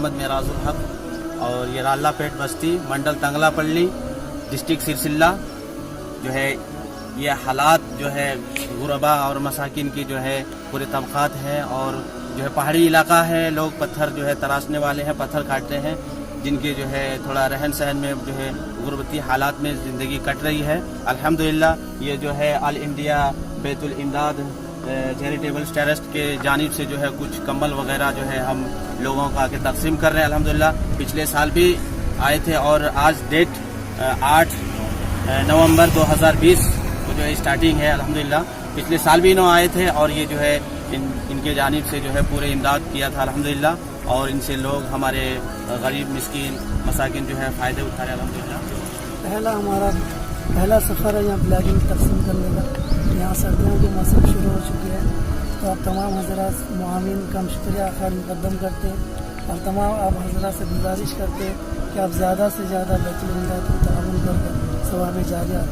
मोहम्मद मेराजुल हक और ये राल्लापेट बस्ती मंडल तंगलापल्ली डिस्ट्रिक्ट सिरसिल्ला जो है ये हालात जो है गुरबा और मसाकिन की जो है पूरे तबकात हैं और जो है पहाड़ी इलाका है, लोग पत्थर जो है तराशने वाले हैं, पत्थर काटते हैं, जिनके जो है थोड़ा रहन सहन में जो है गुरबती हालात में ज़िंदगी कट रही है। अल्हम्दुलिल्लाह ये जो है अल इंडिया बैतुल इमदाद चैरिटेबल ट्रस्ट के जानिब से जो है कुछ कंबल वगैरह जो है हम लोगों को आके तकसीम कर रहे हैं। अल्हम्दुलिल्लाह पिछले साल भी आए थे और आज डेट 8 नवंबर 2020 को जो है स्टार्टिंग है। अल्हम्दुलिल्लाह पिछले साल भी इन्हों आए थे और ये जो है इनके जानिब से जो है पूरे इमदाद किया था अल्हम्दुलिल्लाह और इनसे लोग हमारे गरीब मिस्कीन मसाकिन जो है फ़ायदे उठा रहे हैं अल्हम्दुलिल्लाह। हमारा पहला सफ़र है यहाँ ब्लैगिंग तकसीम करने का। यहाँ सर्दियों के मौसम शुरू हो चुके हैं तो आप तमाम हज़रात मुआमिन का हम शुक्रिया खैर मुक़द्दम करते हैं और तमाम आप हज़रात से गुजारिश करते हैं कि आप ज़्यादा से ज़्यादा बैतुल इमदाद को ताउन करके सवाब जारिया